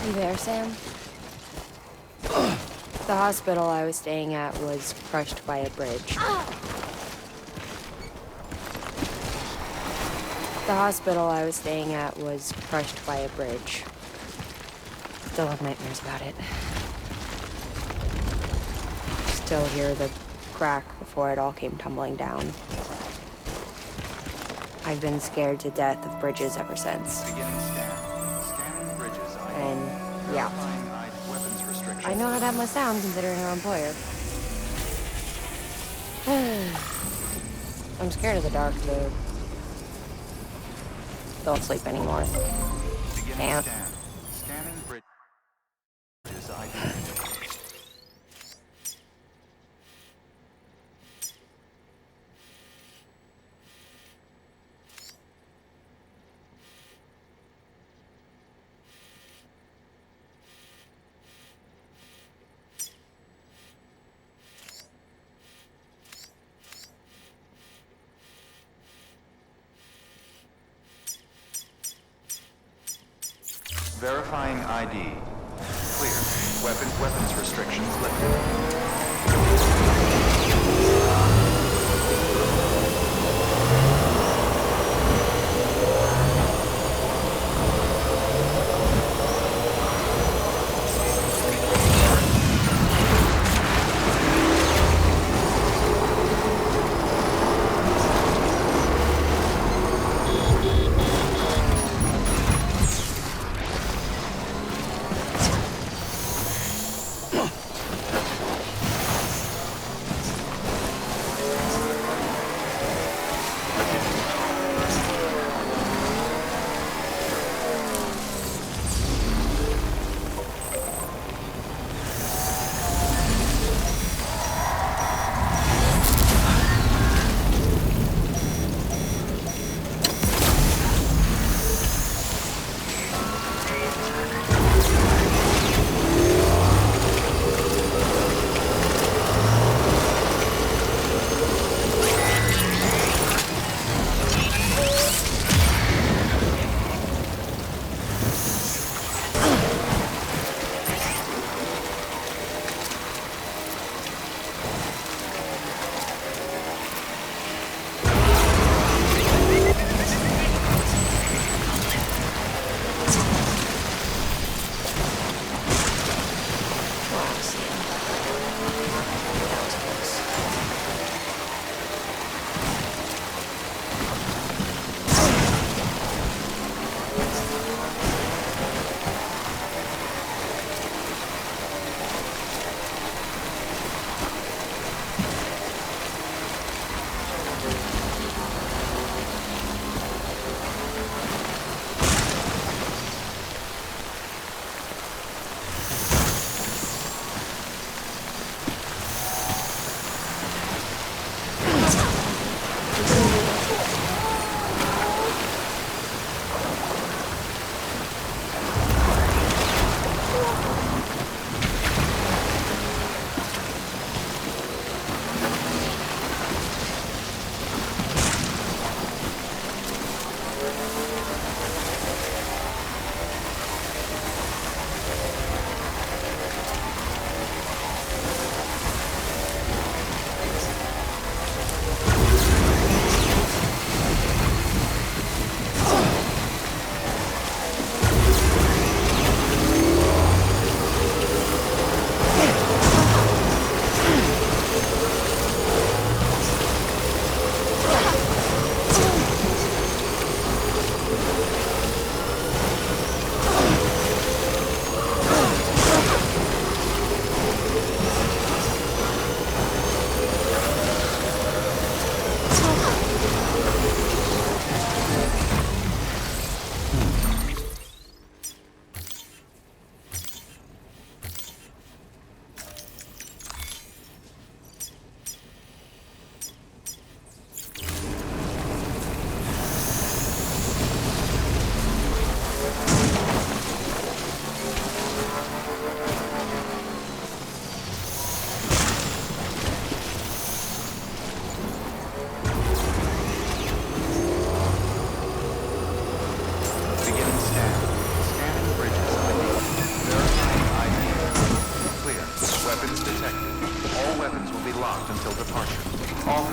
You there, Sam? The hospital I was staying at was crushed by a bridge. The hospital I was staying at was crushed by a bridge. Still have nightmares about it. Still hear the crack before it all came tumbling down. I've been scared to death of bridges ever since. Scanning bridges. And, yeah. I know how that must sound considering our employer. I'm scared of the dark, though. Don't sleep anymore. Can't. Scanning bridges. Verifying ID. Clear. Weapons restrictions lifted.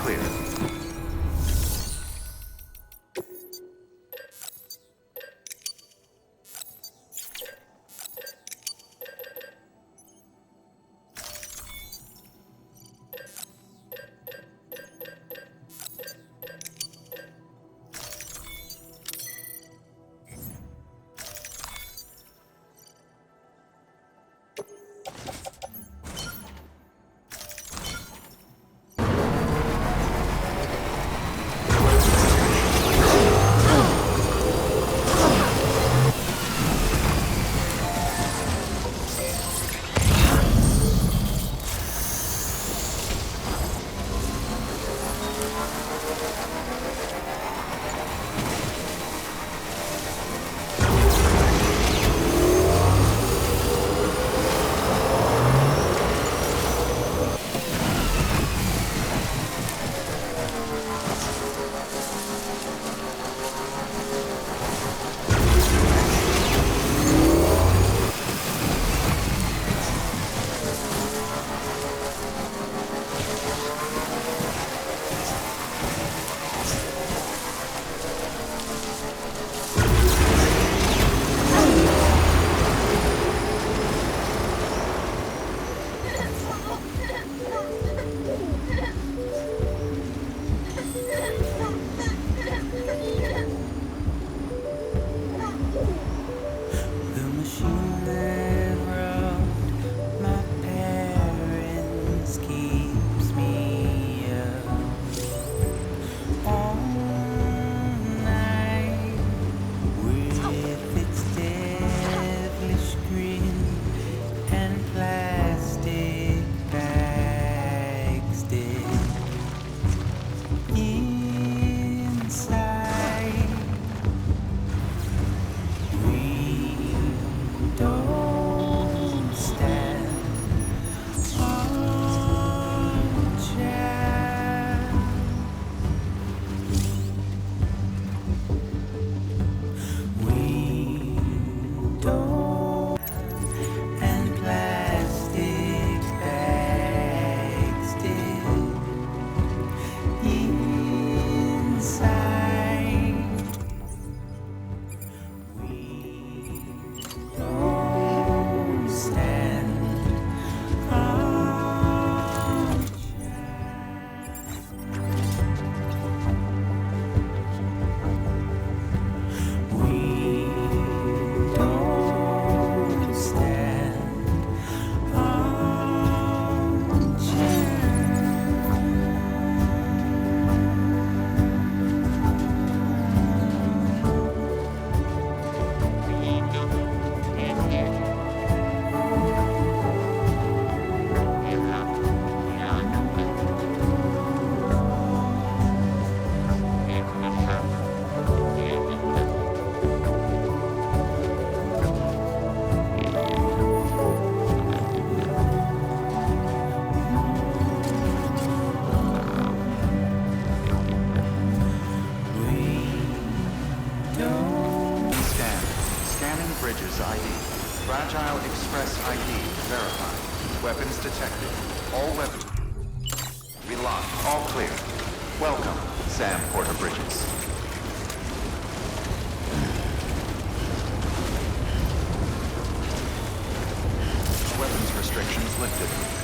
clear. Bridges ID. Fragile Express ID verified. Weapons detected. All weapons. Relock. All clear. Welcome, Sam Porter Bridges. Weapons restrictions lifted.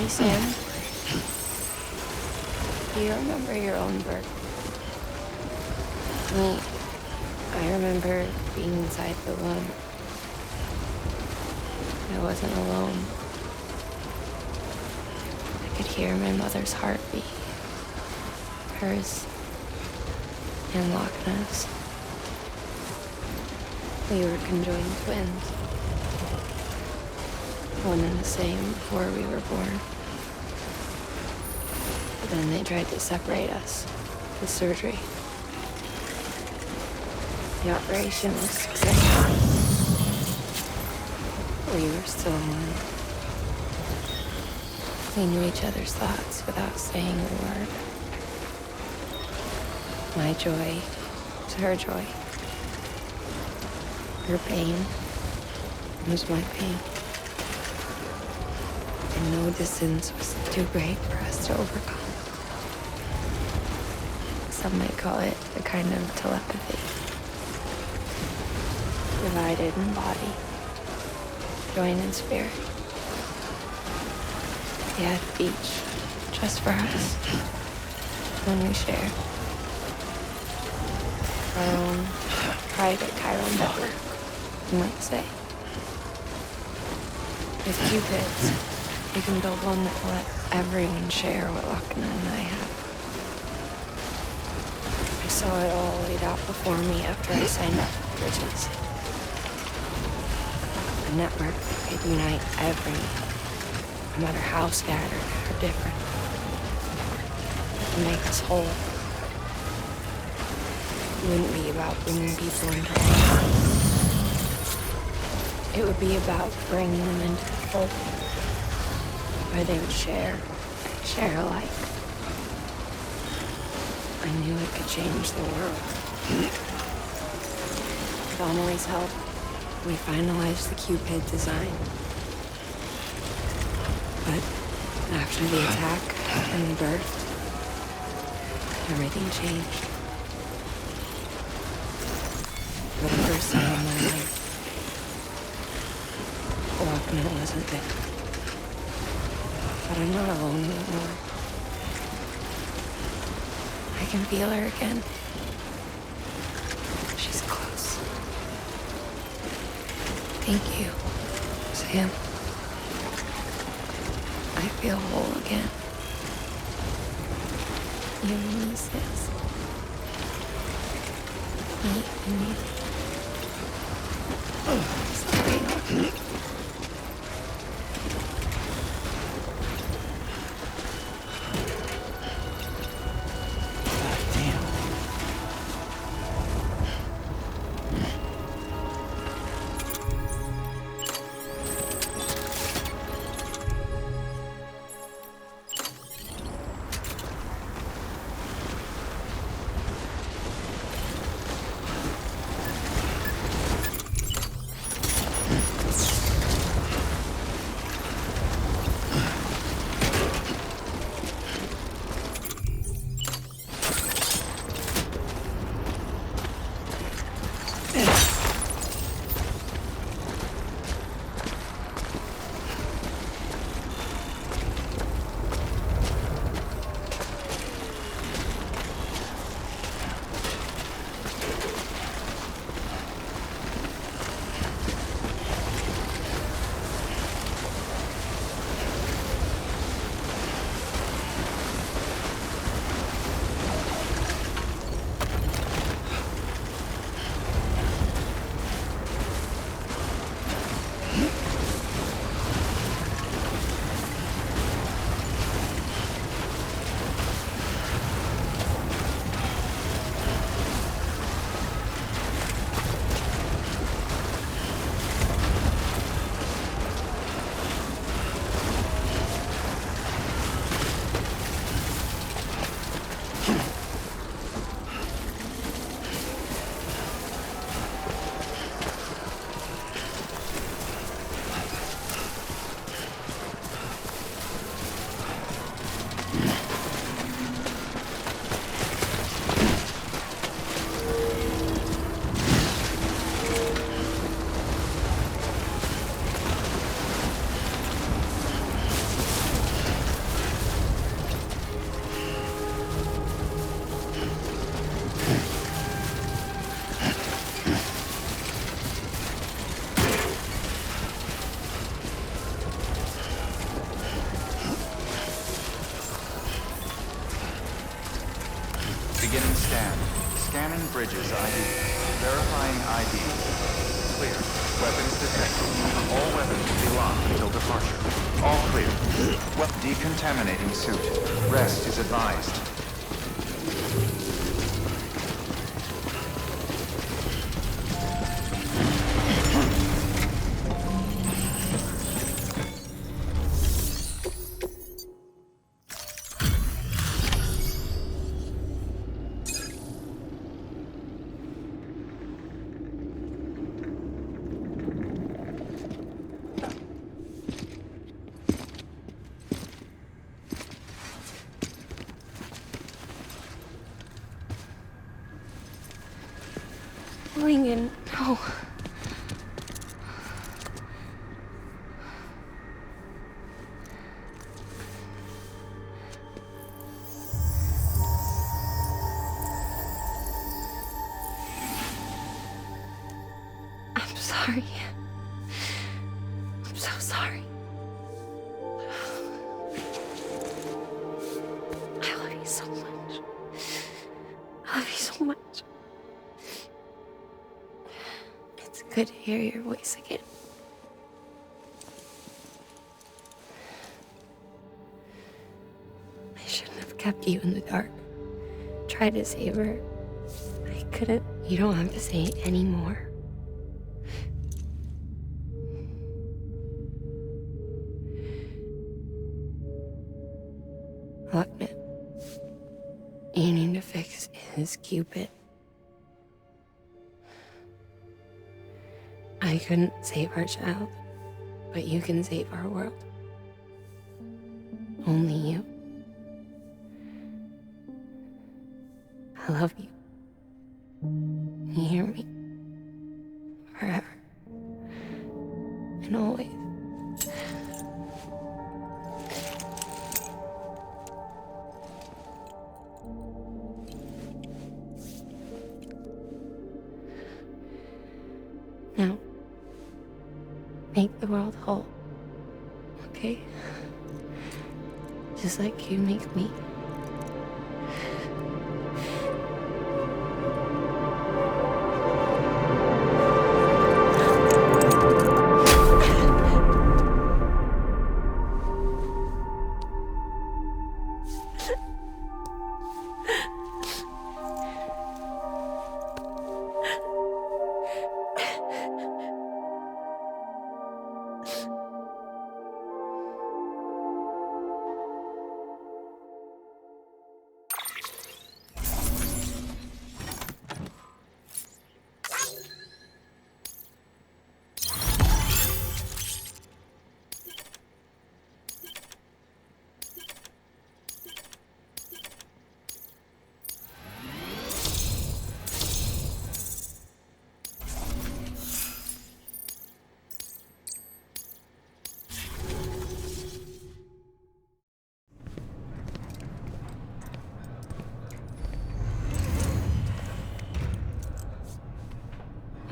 Hey, Sam. Do you remember your own birth? Me, I remember being inside the womb. I wasn't alone. I could hear my mother's heartbeat. Hers and Lochna's. We were conjoined twins. One and the same before we were born. But then they tried to separate us with surgery. The operation was successful. We were still one. We knew each other's thoughts without saying a word. My joy was her joy. Her pain was my pain. And no distance was too great for us to overcome. Some might call it a kind of telepathy. Divided in body, joined in spirit. Yet each just for us, one we share. Our own private chiral network, you might say. With Cupids, you can build one that will let everyone share what Lochna and I have. I saw it all laid out before me after I signed up for Bridges. A network that could unite everyone, no matter how scattered or different, to make us whole. It wouldn't be about bringing people into life. It would be about bringing them into the fold, where they would share alike. I knew it could change the world. With Amelie's help, we finalized the Cupid design. But after the attack and the birth, everything changed. For the first time in my life, Lochna wasn't there. But I'm not alone anymore. I can feel her again. She's close. Thank you, Sam. I feel whole again. You and me, sis. Me and you. Sorry. Bridges ID. Verifying ID. Clear. Weapons detected. All weapons will be locked until departure. All clear. Decontaminating suit. Rest is advised. Lincoln, no. I'm sorry. I'm so sorry. I love you so much. I love you so much. It's good to hear your voice again. I shouldn't have kept you in the dark. Tried to save her. I couldn't. You don't have to say it anymore. Look, man. You need to fix his Cupid. I couldn't save our child, but you can save our world. Only you. I love you. You hear me? Forever. And always. Now, make the world whole, okay? Just like you make me.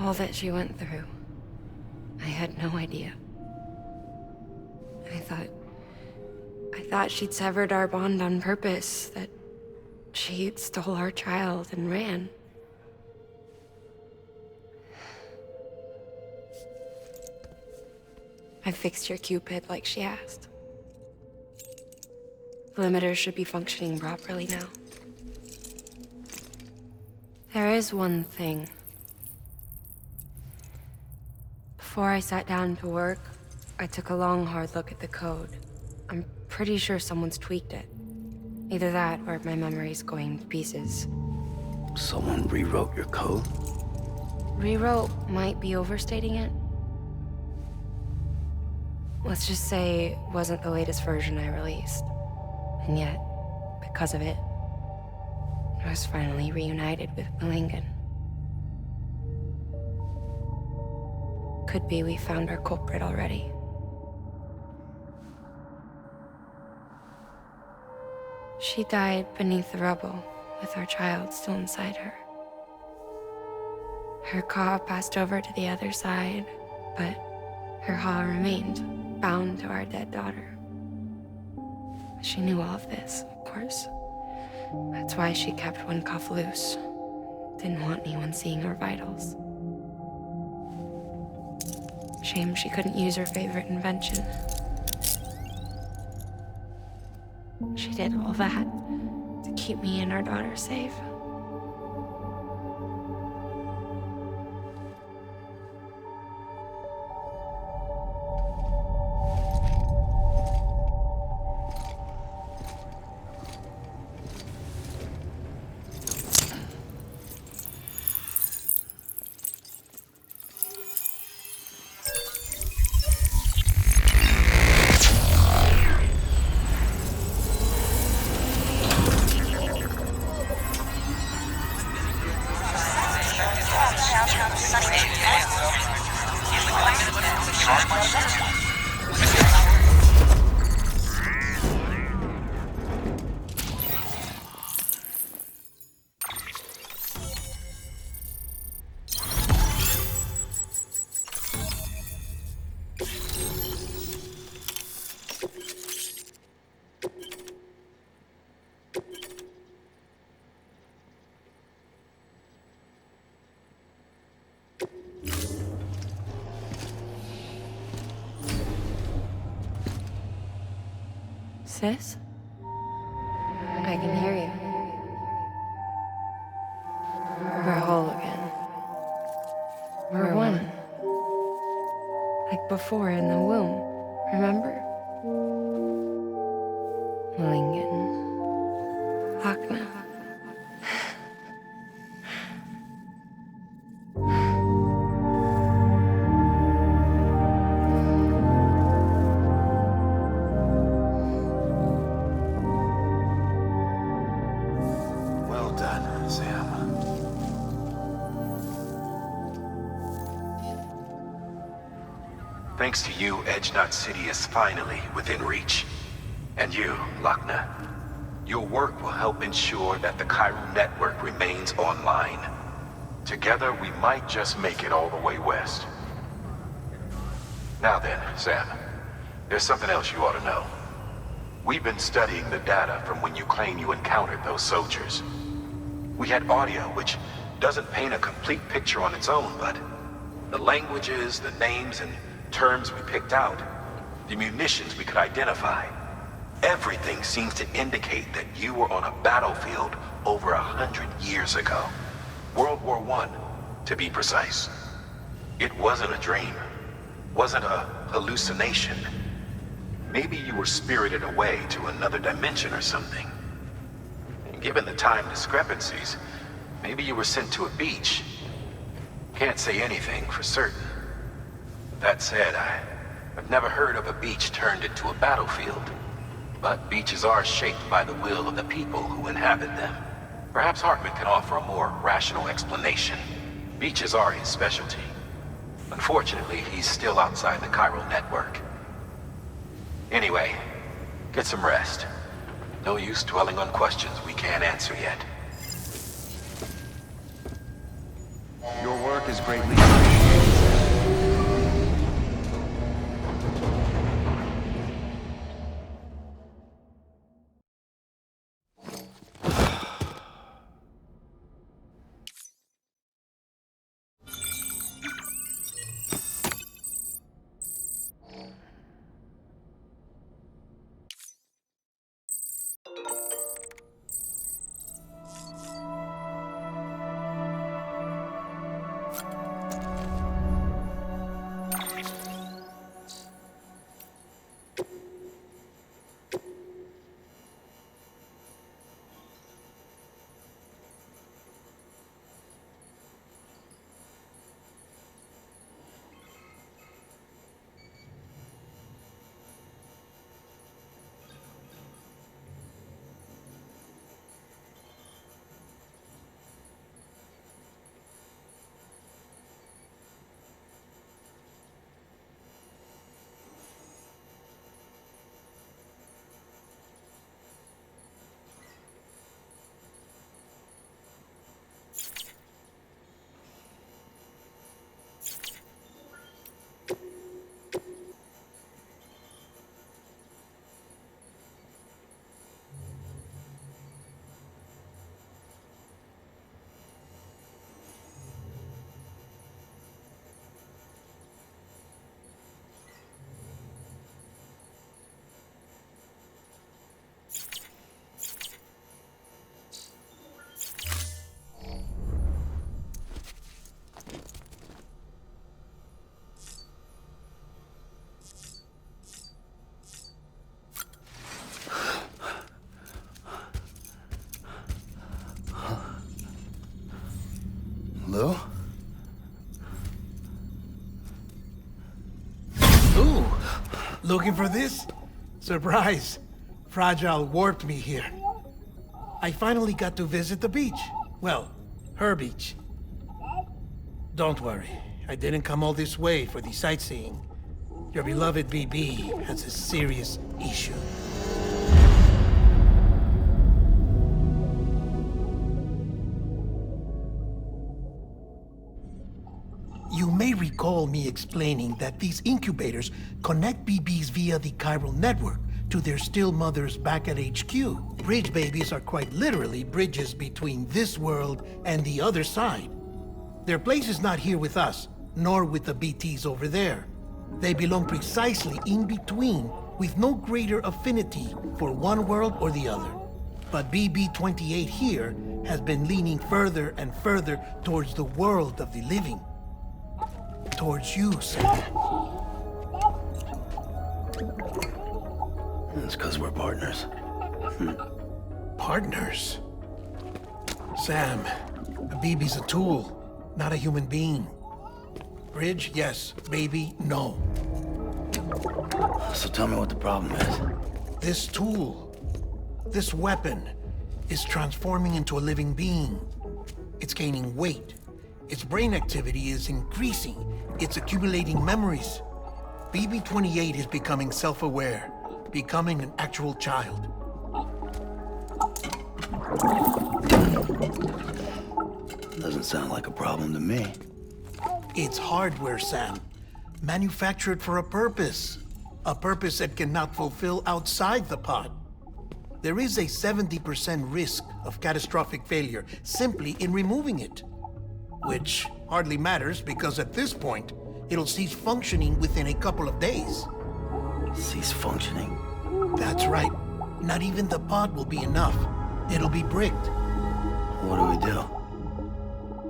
All that she went through, I had no idea. I thought she'd severed our bond on purpose, that she stole our child and ran. I fixed your Cupid like she asked. The limiter should be functioning properly now. There is one thing. Before I sat down to work, I took a long, hard look at the code. I'm pretty sure someone's tweaked it. Either that, or my memory's going to pieces. Someone rewrote your code? Rewrote might be overstating it. Let's just say it wasn't the latest version I released. And yet, because of it, I was finally reunited with Lincoln. Could be we found our culprit already. She died beneath the rubble, with our child still inside her. Her Ka passed over to the other side, but her Ha remained, bound to our dead daughter. She knew all of this, of course. That's why she kept one cuff loose, Didn't want anyone seeing her vitals. Shame she couldn't use her favorite invention. She did all that to keep me and our daughter safe. Sis? I can hear you. We're whole again. We're one. Like before in the womb, remember? Lingen. Wagner. Thanks to you, Edgenut City is finally within reach. And you, Lochner. Your work will help ensure that the Cairo network remains online. Together, we might just make it all the way west. Now then, Sam, there's something else you ought to know. We've been studying the data from when you claim you encountered those soldiers. We had audio, which doesn't paint a complete picture on its own, but the languages, the names, and terms we picked out, the munitions we could identify, everything seems to indicate that you were on a battlefield over 100 years ago. World War I, to be precise. It wasn't a dream, wasn't a hallucination. Maybe you were spirited away to another dimension or something. And given the time discrepancies, maybe you were sent to a beach. Can't say anything for certain. That said, I've never heard of a beach turned into a battlefield. But beaches are shaped by the will of the people who inhabit them. Perhaps Hartman can offer a more rational explanation. Beaches are his specialty. Unfortunately, he's still outside the Cairo network. Anyway, get some rest. No use dwelling on questions we can't answer yet. Your work is greatly appreciated. Looking for this? Surprise! Fragile warped me here. I finally got to visit the beach. Well, her beach. Don't worry, I didn't come all this way for the sightseeing. Your beloved BB has a serious issue. You may recall me explaining that these incubators connect BBs via the chiral network to their still mothers back at HQ. Bridge babies are quite literally bridges between this world and the other side. Their place is not here with us, nor with the BTs over there. They belong precisely in between, with no greater affinity for one world or the other. But BB-28 here has been leaning further and further towards the world of the living. Towards you, Sam. It's because we're partners. Partners? Sam, a BB's a tool, not a human being. Bridge, yes. Baby, no. So tell me what the problem is. This tool, this weapon, is transforming into a living being. It's gaining weight. Its brain activity is increasing. It's accumulating memories. BB-28 is becoming self-aware, becoming an actual child. Doesn't sound like a problem to me. It's hardware, Sam. Manufactured for a purpose. A purpose it cannot fulfill outside the pod. There is a 70% risk of catastrophic failure simply in removing it. Which hardly matters because at this point, it'll cease functioning within a couple of days. Cease functioning? That's right. Not even the pod will be enough. It'll be bricked. What do we do?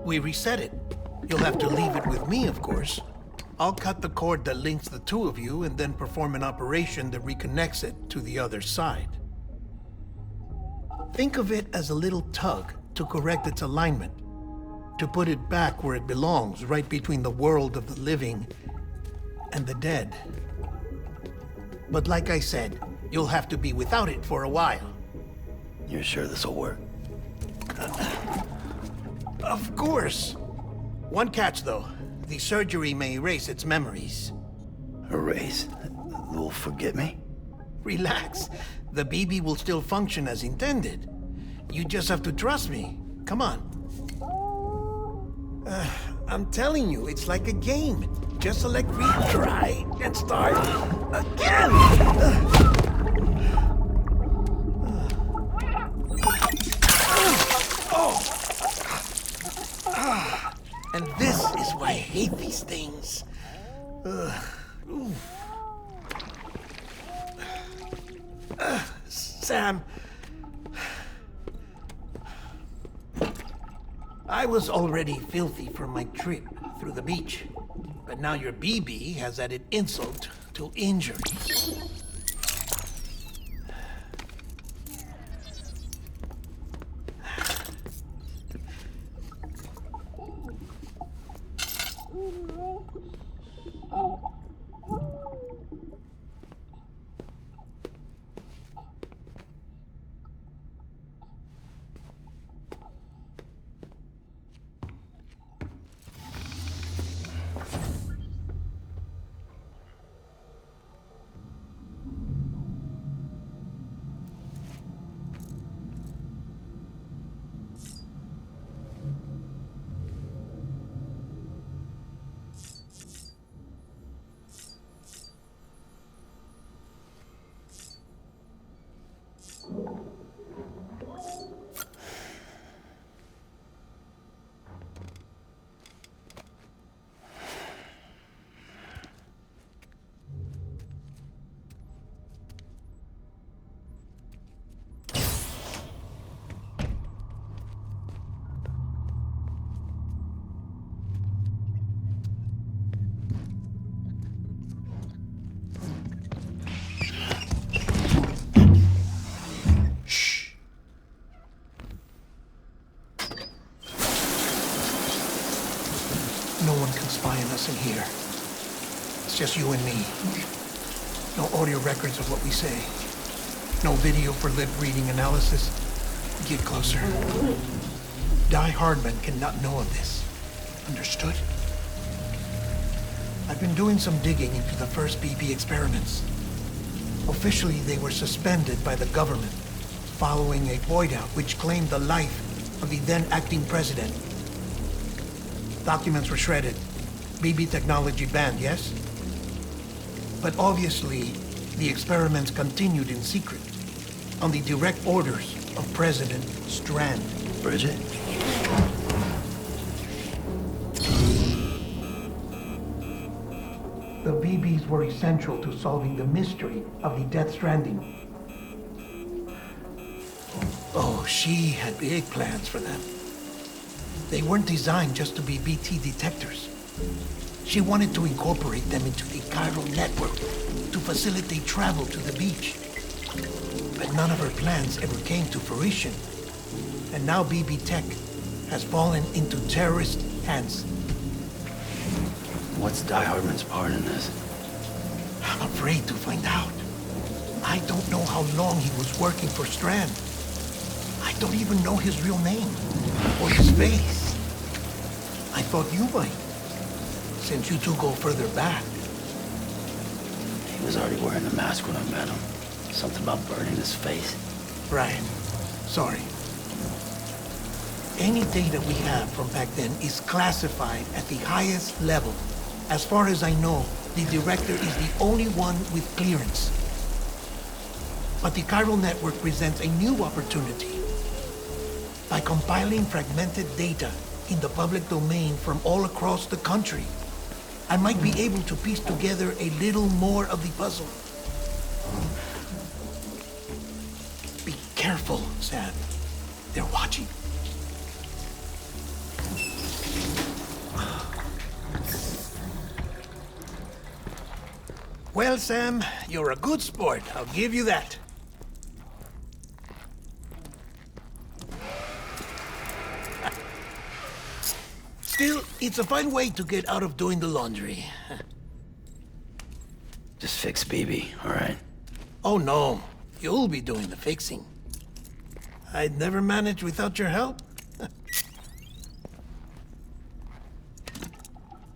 We reset it. You'll have to leave it with me, of course. I'll cut the cord that links the two of you and then perform an operation that reconnects it to the other side. Think of it as a little tug to correct its alignment, to put it back where it belongs, right between the world of the living and the dead. But like I said, you'll have to be without it for a while. You're sure this'll work? Of course. One catch, though. The surgery may erase its memories. Erase? Will forget me? Relax. The BB will still function as intended. You just have to trust me. Come on. I'm telling you, it's like a game. Just select retry and start again. And this is why I hate these things. Sam, I was already filthy from my trip through the beach, but now your BB has added insult to injury. No one can spy on us in here. It's just you and me. No audio records of what we say. No video for lip-reading analysis. Get closer. Die Hardman cannot know of this. Understood? I've been doing some digging into the first BB experiments. Officially, they were suspended by the government, following a voidout which claimed the life of the then acting president. Documents were shredded. BB technology banned, yes? But obviously, the experiments continued in secret, on the direct orders of President Strand. Bridget? The BBs were essential to solving the mystery of the Death Stranding. Oh, she had big plans for them. They weren't designed just to be BT detectors. She wanted to incorporate them into the chiral network to facilitate travel to the beach. But none of her plans ever came to fruition. And now BB Tech has fallen into terrorist hands. What's Die Hardman's part in this? I'm afraid to find out. I don't know how long he was working for Strand. I don't even know his real name, or his face. I thought you might, since you two go further back. He was already wearing the mask when I met him. Something about burning his face. Right. Sorry. Any data we have from back then is classified at the highest level. As far as I know, the director is the only one with clearance. But the chiral network presents a new opportunity. By compiling fragmented data in the public domain from all across the country, I might be able to piece together a little more of the puzzle. Be careful, Sam. They're watching. Well, Sam, you're a good sport. I'll give you that. Still, it's a fine way to get out of doing the laundry. Just fix BB, all right? Oh, no. You'll be doing the fixing. I'd never manage without your help.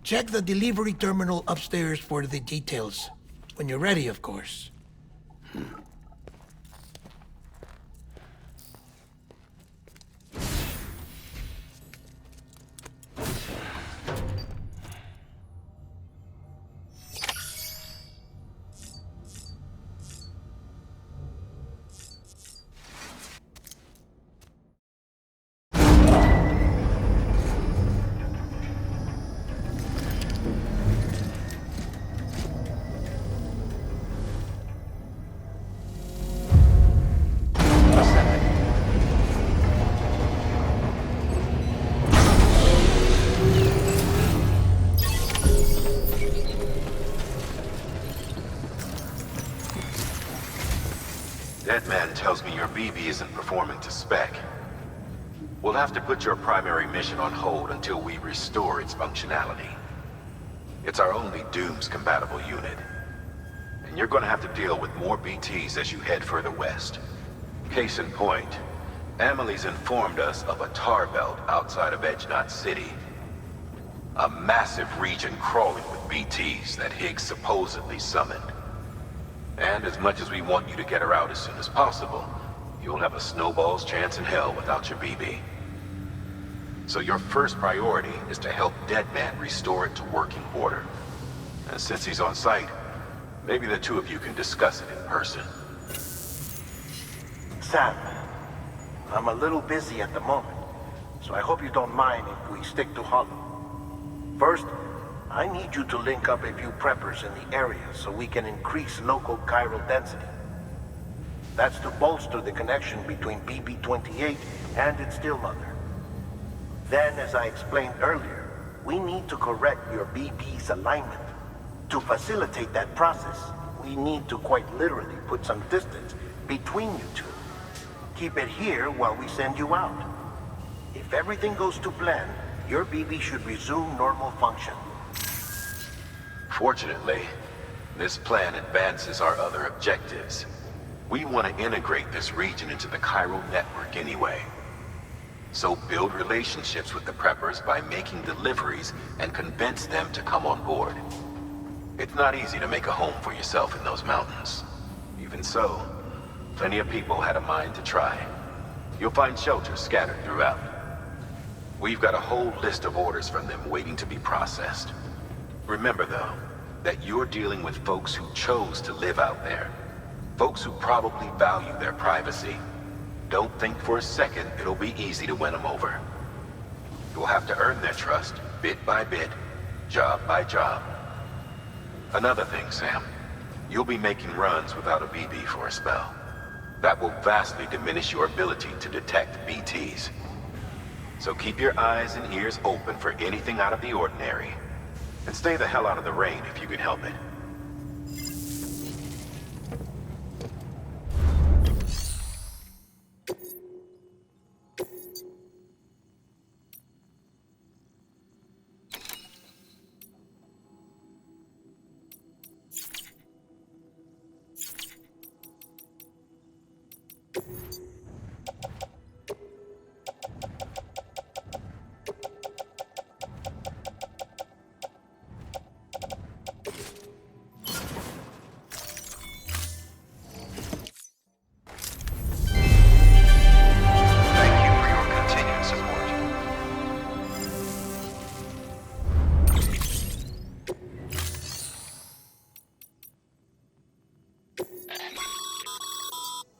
Check the delivery terminal upstairs for the details. When you're ready, of course. That man tells me your BB isn't performing to spec. We'll have to put your primary mission on hold until we restore its functionality. It's our only Dooms-compatible unit. And you're gonna have to deal with more BTs as you head further west. Case in point, Amelie's informed us of a tar belt outside of Edgenot City. A massive region crawling with BTs that Higgs supposedly summoned. And as much as we want you to get her out as soon as possible, you'll have a snowball's chance in hell without your BB. So your first priority is to help Deadman restore it to working order. And since he's on site, maybe the two of you can discuss it in person. Sam, I'm a little busy at the moment, so I hope you don't mind if we stick to Hollow. First, I need you to link up a few preppers in the area so we can increase local chiral density. That's to bolster the connection between BB-28 and its stillmother. Then, as I explained earlier, we need to correct your BB's alignment. To facilitate that process, we need to quite literally put some distance between you two. Keep it here while we send you out. If everything goes to plan, your BB should resume normal function. Fortunately, this plan advances our other objectives. We want to integrate this region into the chiral network anyway. So build relationships with the preppers by making deliveries and convince them to come on board. It's not easy to make a home for yourself in those mountains. Even so, plenty of people had a mind to try. You'll find shelters scattered throughout. We've got a whole list of orders from them waiting to be processed. Remember, though, that you're dealing with folks who chose to live out there. Folks who probably value their privacy. Don't think for a second it'll be easy to win them over. You'll have to earn their trust, bit by bit, job by job. Another thing, Sam. You'll be making runs without a BB for a spell. That will vastly diminish your ability to detect BTs. So keep your eyes and ears open for anything out of the ordinary. And stay the hell out of the rain if you can help it.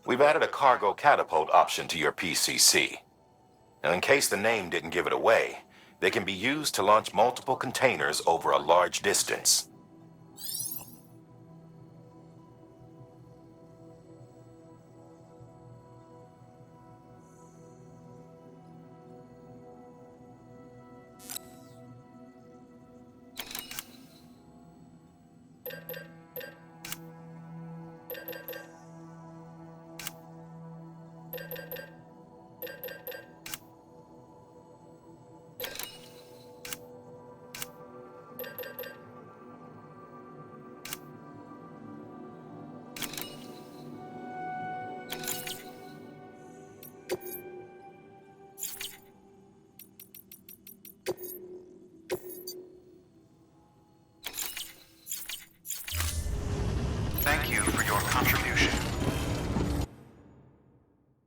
We've added a cargo catapult option to your PCC. Now, in case the name didn't give it away, they can be used to launch multiple containers over a large distance.